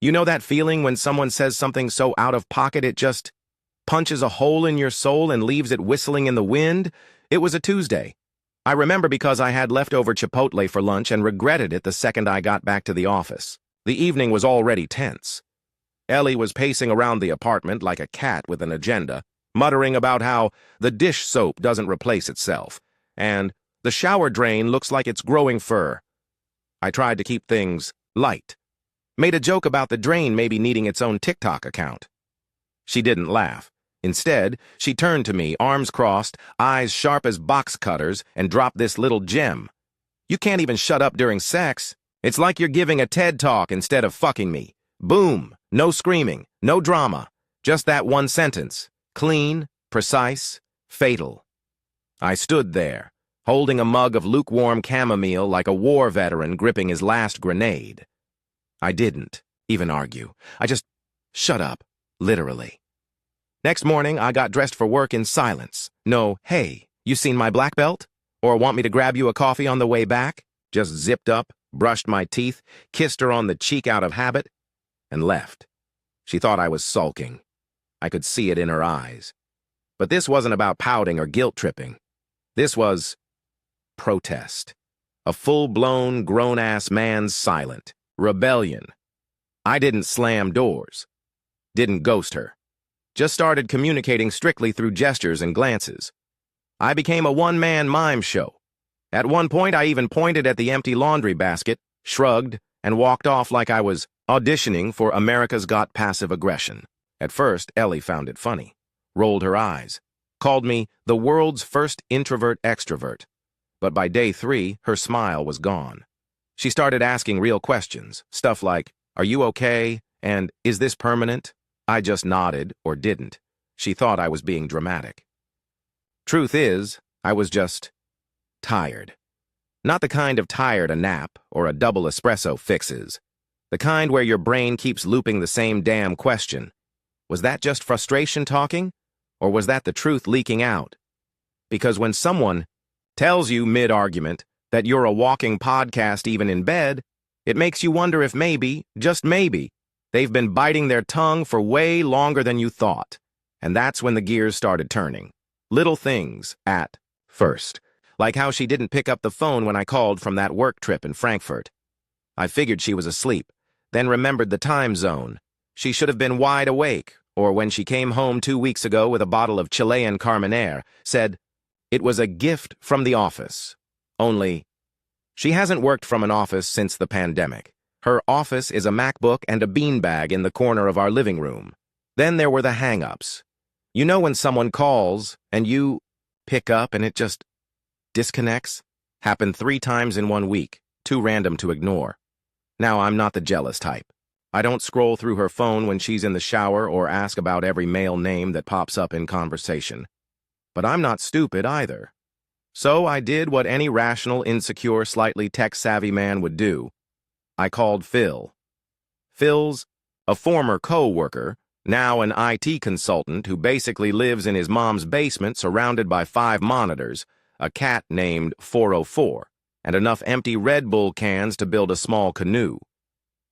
You know that feeling when someone says something so out of pocket it just punches a hole in your soul and leaves it whistling in the wind? It was a Tuesday. I remember because I had leftover Chipotle for lunch and regretted it the second I got back to the office. The evening was already tense. Ellie was pacing around the apartment like a cat with an agenda, muttering about how the dish soap doesn't replace itself, and the shower drain looks like it's growing fur. I tried to keep things light. Made a joke about the drain maybe needing its own TikTok account. She didn't laugh. Instead, she turned to me, arms crossed, eyes sharp as box cutters, and dropped this little gem. You can't even shut up during sex. It's like you're giving a TED Talk instead of fucking me. Boom. No screaming. No drama. Just that one sentence. Clean, precise, fatal. I stood there, holding a mug of lukewarm chamomile like a war veteran gripping his last grenade. I didn't even argue. I just shut up, literally. Next morning, I got dressed for work in silence. No, hey, you seen my black belt? Or want me to grab you a coffee on the way back? Just zipped up, brushed my teeth, kissed her on the cheek out of habit, and left. She thought I was sulking. I could see it in her eyes. But this wasn't about pouting or guilt-tripping. This was protest. A full-blown, grown-ass man's silent. Rebellion. I didn't slam doors. Didn't ghost her. Just started communicating strictly through gestures and glances. I became a one-man mime show. At one point, I even pointed at the empty laundry basket, shrugged, and walked off like I was auditioning for America's Got Passive Aggression. At first, Ellie found it funny, rolled her eyes, called me the world's first introvert extrovert. But by day 3, her smile was gone. She started asking real questions, stuff like, "Are you okay?" and "Is this permanent?" I just nodded or didn't. She thought I was being dramatic. Truth is, I was just tired. Not the kind of tired a nap or a double espresso fixes. The kind where your brain keeps looping the same damn question. Was that just frustration talking? Or was that the truth leaking out? Because when someone tells you mid-argument that you're a walking podcast even in bed, it makes you wonder if maybe, just maybe, they've been biting their tongue for way longer than you thought. And that's when the gears started turning. Little things, at first. Like how she didn't pick up the phone when I called from that work trip in Frankfurt. I figured she was asleep, then remembered the time zone. She should have been wide awake, or when she came home 2 weeks ago with a bottle of Chilean Carmenere, said, "It was a gift from the office." Only, she hasn't worked from an office since the pandemic. Her office is a MacBook and a beanbag in the corner of our living room. Then there were the hang-ups. You know when someone calls and you pick up and it just disconnects? Happened 3 times in 1 week, too random to ignore. Now, I'm not the jealous type. I don't scroll through her phone when she's in the shower or ask about every male name that pops up in conversation. But I'm not stupid either. So I did what any rational, insecure, slightly tech-savvy man would do. I called Phil. Phil's a former co-worker, now an IT consultant who basically lives in his mom's basement surrounded by 5 monitors, a cat named 404, and enough empty Red Bull cans to build a small canoe.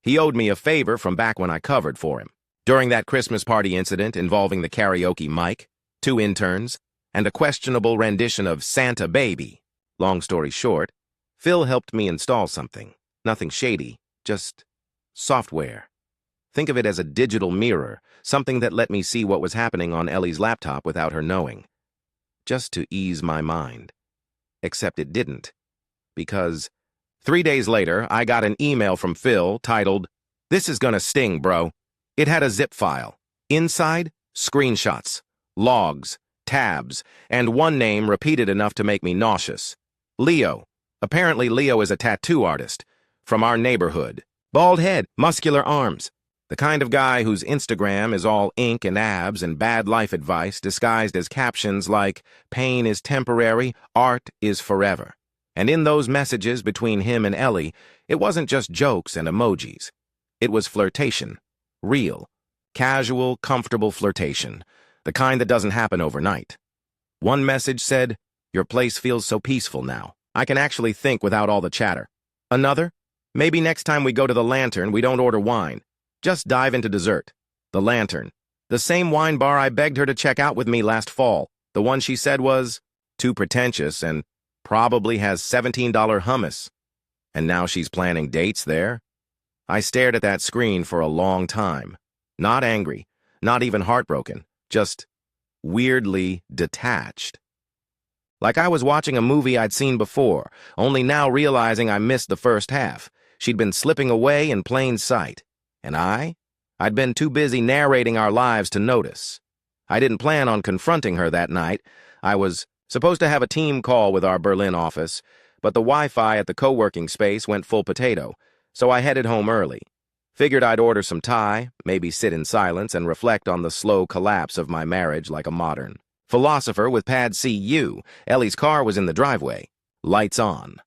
He owed me a favor from back when I covered for him. During that Christmas party incident involving the karaoke mic, 2 interns, and a questionable rendition of Santa Baby. Long story short, Phil helped me install something. Nothing shady, just software. Think of it as a digital mirror, something that let me see what was happening on Ellie's laptop without her knowing. Just to ease my mind. Except it didn't. Because 3 days later, I got an email from Phil titled, "This is gonna sting, bro." It had a zip file. Inside, screenshots, logs, tabs, and one name repeated enough to make me nauseous. Leo. Apparently Leo is a tattoo artist. From our neighborhood. Bald head, muscular arms. The kind of guy whose Instagram is all ink and abs and bad life advice disguised as captions like, "Pain is temporary, art is forever." And in those messages between him and Ellie, it wasn't just jokes and emojis. It was flirtation. Real. Casual, comfortable flirtation. The kind that doesn't happen overnight. One message said, "Your place feels so peaceful now. I can actually think without all the chatter." Another, "Maybe next time we go to the Lantern, we don't order wine. Just dive into dessert. The Lantern. The same wine bar I begged her to check out with me last fall. The one she said was too pretentious and probably has $17 hummus. And now she's planning dates there? I stared at that screen for a long time. Not angry, not even heartbroken, just weirdly detached. Like I was watching a movie I'd seen before, only now realizing I missed the first half. She'd been slipping away in plain sight. And I'd been too busy narrating our lives to notice. I didn't plan on confronting her that night. I was supposed to have a team call with our Berlin office, but the Wi-Fi at the co-working space went full potato, so I headed home early. Figured I'd order some Thai, maybe sit in silence and reflect on the slow collapse of my marriage like a modern philosopher with pad CU. Ellie's car was in the driveway. Lights on.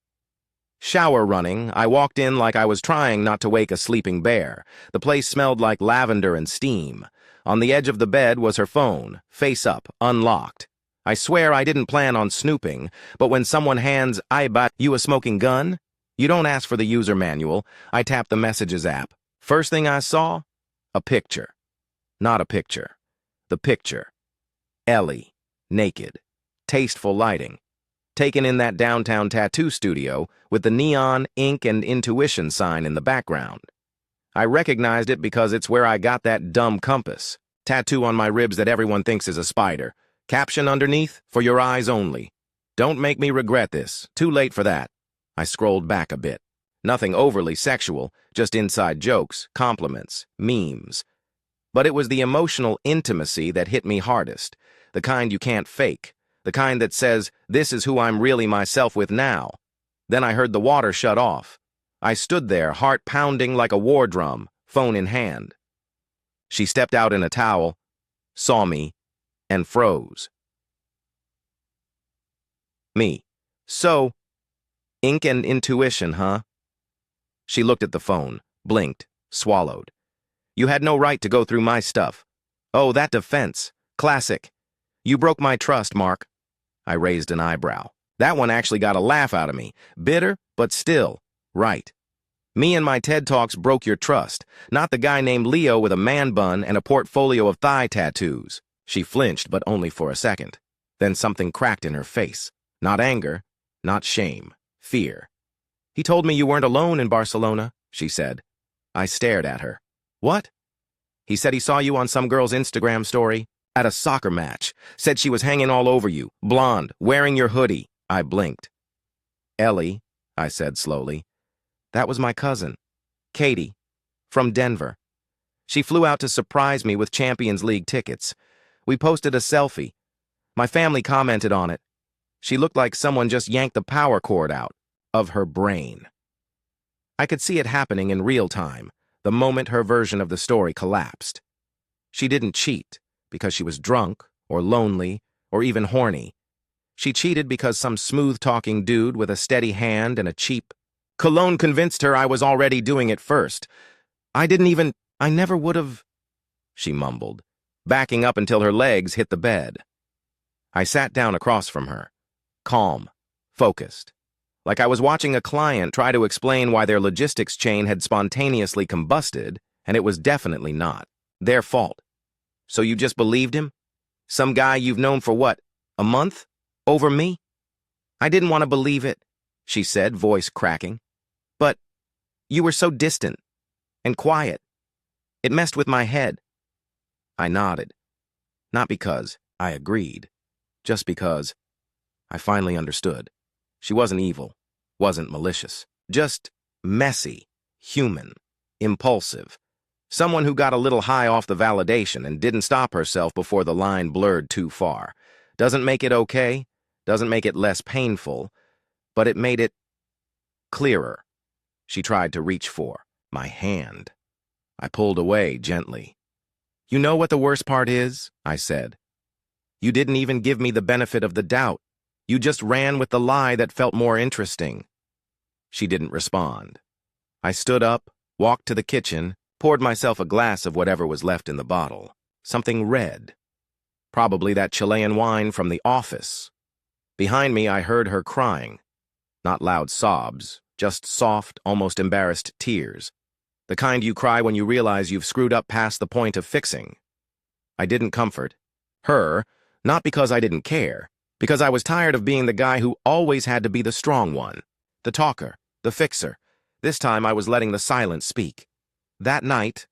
Shower running, I walked in like I was trying not to wake a sleeping bear. The place smelled like lavender and steam. On the edge of the bed was her phone, face up, unlocked. I swear I didn't plan on snooping, but when someone hands, "I bought you a smoking gun?" You don't ask for the user manual. I tapped the Messages app. First thing I saw? A picture. Not a picture. The picture. Ellie, naked. Tasteful lighting. Taken in that downtown tattoo studio with the neon, ink, and intuition sign in the background. I recognized it because it's where I got that dumb compass. Tattoo on my ribs that everyone thinks is a spider. Caption underneath, "For your eyes only." Don't make me regret this. Too late for that. I scrolled back a bit. Nothing overly sexual, just inside jokes, compliments, memes. But it was the emotional intimacy that hit me hardest, the kind you can't fake, the kind that says, "This is who I'm really myself with now." Then I heard the water shut off. I stood there, heart pounding like a war drum, phone in hand. She stepped out in a towel, saw me, and froze. Me. So, ink and intuition, huh? She looked at the phone, blinked, swallowed. You had no right to go through my stuff. Oh, that defense. Classic. You broke my trust, Mark. I raised an eyebrow. That one actually got a laugh out of me. Bitter, but still, right. Me and my TED Talks broke your trust, not the guy named Leo with a man bun and a portfolio of thigh tattoos. She flinched, but only for a second. Then something cracked in her face. Not anger, not shame, fear. He told me you weren't alone in Barcelona, she said. I stared at her. What? He said he saw you on some girl's Instagram story. At a soccer match. Said she was hanging all over you, blonde, wearing your hoodie. I blinked. Ellie, I said slowly. That was my cousin, Katie, from Denver. She flew out to surprise me with Champions League tickets. We posted a selfie. My family commented on it. She looked like someone just yanked the power cord out of her brain. I could see it happening in real time, the moment her version of the story collapsed. She didn't cheat because she was drunk or lonely or even horny. She cheated because some smooth-talking dude with a steady hand and a cheap cologne convinced her I was already doing it first. I never would have, she mumbled, backing up until her legs hit the bed. I sat down across from her, calm, focused, like I was watching a client try to explain why their logistics chain had spontaneously combusted, and it was definitely not their fault. So you just believed him? Some guy you've known for what, a month? Over me? I didn't want to believe it, she said, voice cracking. But you were so distant and quiet. It messed with my head. I nodded. Not because I agreed, just because I finally understood. She wasn't evil, wasn't malicious, just messy, human, impulsive. Someone who got a little high off the validation and didn't stop herself before the line blurred too far. Doesn't make it okay, doesn't make it less painful, but it made it clearer. She tried to reach for my hand. I pulled away gently. You know what the worst part is? I said. You didn't even give me the benefit of the doubt. You just ran with the lie that felt more interesting. She didn't respond. I stood up, walked to the kitchen, poured myself a glass of whatever was left in the bottle. Something red. Probably that Chilean wine from the office. Behind me, I heard her crying. Not loud sobs, just soft, almost embarrassed tears. The kind you cry when you realize you've screwed up past the point of fixing. I didn't comfort her, not because I didn't care, because I was tired of being the guy who always had to be the strong one, the talker, the fixer. This time I was letting the silence speak. That night,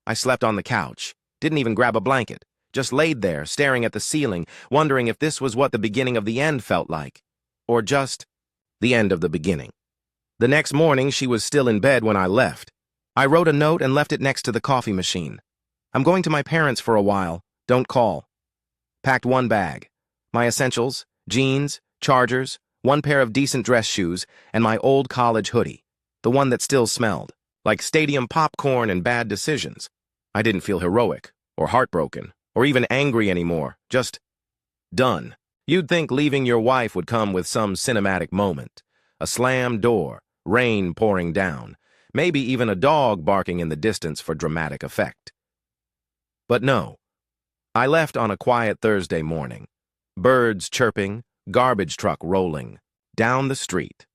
I slept on the couch, didn't even grab a blanket, just laid there, staring at the ceiling, wondering if this was what the beginning of the end felt like, or just the end of the beginning. The next morning, she was still in bed when I left. I wrote a note and left it next to the coffee machine. I'm going to my parents for a while. Don't call. Packed one bag. My essentials, jeans, chargers, one pair of decent dress shoes, and my old college hoodie, the one that still smelled, like stadium popcorn and bad decisions. I didn't feel heroic, or heartbroken, or even angry anymore, just done. You'd think leaving your wife would come with some cinematic moment. A slammed door, rain pouring down, maybe even a dog barking in the distance for dramatic effect. But no. I left on a quiet Thursday morning. Birds chirping, garbage truck rolling, down the street.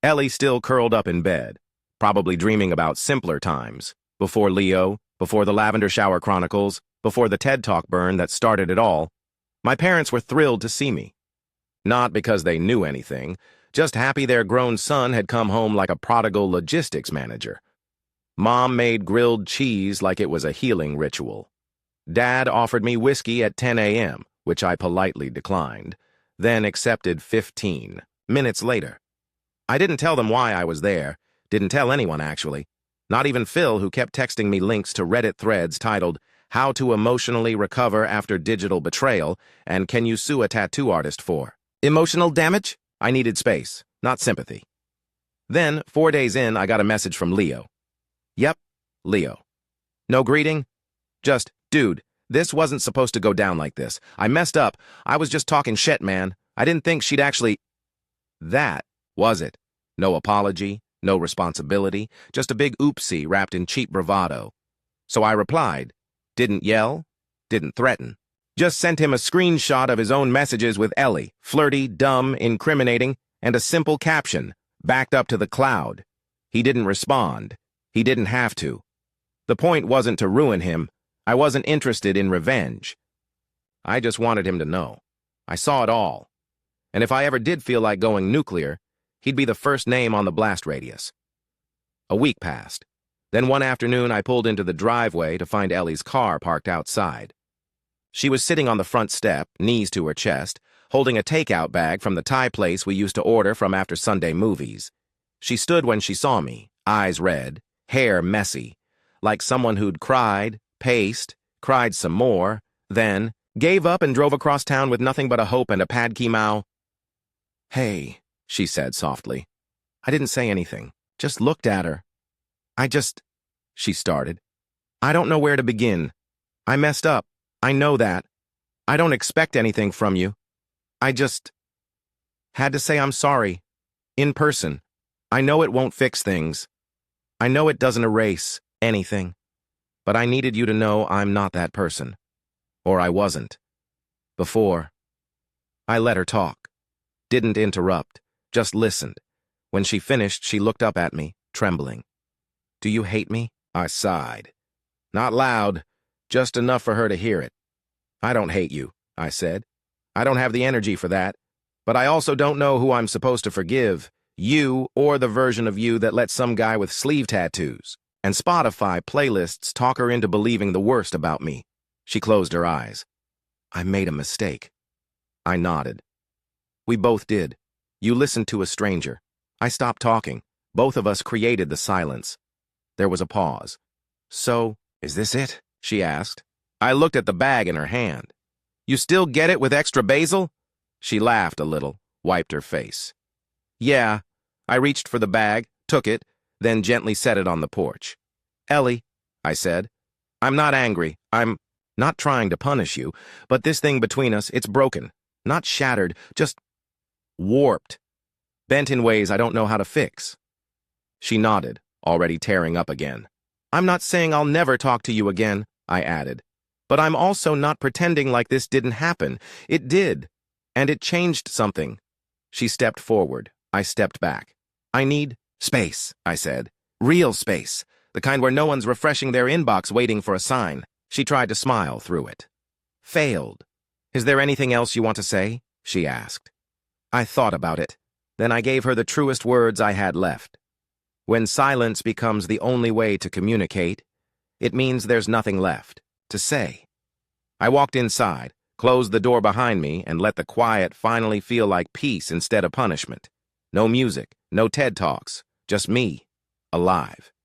Ellie still curled up in bed, probably dreaming about simpler times, before Leo, before the Lavender Shower Chronicles, before the TED Talk burn that started it all. My parents were thrilled to see me. Not because they knew anything, just happy their grown son had come home like a prodigal logistics manager. Mom made grilled cheese like it was a healing ritual. Dad offered me whiskey at 10 a.m., which I politely declined, then accepted 15 minutes later. I didn't tell them why I was there, didn't tell anyone actually, not even Phil, who kept texting me links to Reddit threads titled How to Emotionally Recover After Digital Betrayal and Can You Sue a Tattoo Artist for Emotional Damage? I needed space, not sympathy. Then, 4 days in, I got a message from Leo. Yep, Leo. No greeting, just, dude, this wasn't supposed to go down like this. I messed up. I was just talking shit, man. I didn't think she'd actually... That was it. No apology, no responsibility, just a big oopsie wrapped in cheap bravado. So I replied, didn't yell, didn't threaten. Just sent him a screenshot of his own messages with Ellie, flirty, dumb, incriminating, and a simple caption, backed up to the cloud. He didn't respond. He didn't have to. The point wasn't to ruin him. I wasn't interested in revenge. I just wanted him to know. I saw it all. And if I ever did feel like going nuclear, he'd be the first name on the blast radius. A week passed. Then one afternoon I pulled into the driveway to find Ellie's car parked outside. She was sitting on the front step, knees to her chest, holding a takeout bag from the Thai place we used to order from after Sunday movies. She stood when she saw me, eyes red, hair messy, like someone who'd cried, paced, cried some more, then gave up and drove across town with nothing but a hope and a pad ki mao. Hey, she said softly. I didn't say anything, just looked at her. She started. I don't know where to begin. I messed up. I know that. I don't expect anything from you. I just had to say I'm sorry. In person. I know it won't fix things. I know it doesn't erase anything. But I needed you to know I'm not that person. Or I wasn't. Before. I let her talk. Didn't interrupt. Just listened. When she finished, she looked up at me, trembling. Do you hate me? I sighed. Not loud, just enough for her to hear it. I don't hate you, I said. I don't have the energy for that. But I also don't know who I'm supposed to forgive, you or the version of you that let some guy with sleeve tattoos and Spotify playlists talk her into believing the worst about me. She closed her eyes. I made a mistake. I nodded. We both did. You listened to a stranger. I stopped talking. Both of us created the silence. There was a pause. So, is this it? She asked. I looked at the bag in her hand. You still get it with extra basil? She laughed a little, wiped her face. Yeah. I reached for the bag, took it, then gently set it on the porch. Ellie, I said, I'm not angry. I'm not trying to punish you, but this thing between us, it's broken. Not shattered, just warped. Bent in ways I don't know how to fix. She nodded, already tearing up again. I'm not saying I'll never talk to you again, I added. But I'm also not pretending like this didn't happen. It did. And it changed something. She stepped forward. I stepped back. I need space, I said. Real space, the kind where no one's refreshing their inbox waiting for a sign. She tried to smile through it. Failed. Is there anything else you want to say? She asked. I thought about it. Then I gave her the truest words I had left. When silence becomes the only way to communicate, it means there's nothing left to say. I walked inside, closed the door behind me, and let the quiet finally feel like peace instead of punishment. No music, no TED Talks, just me, alive.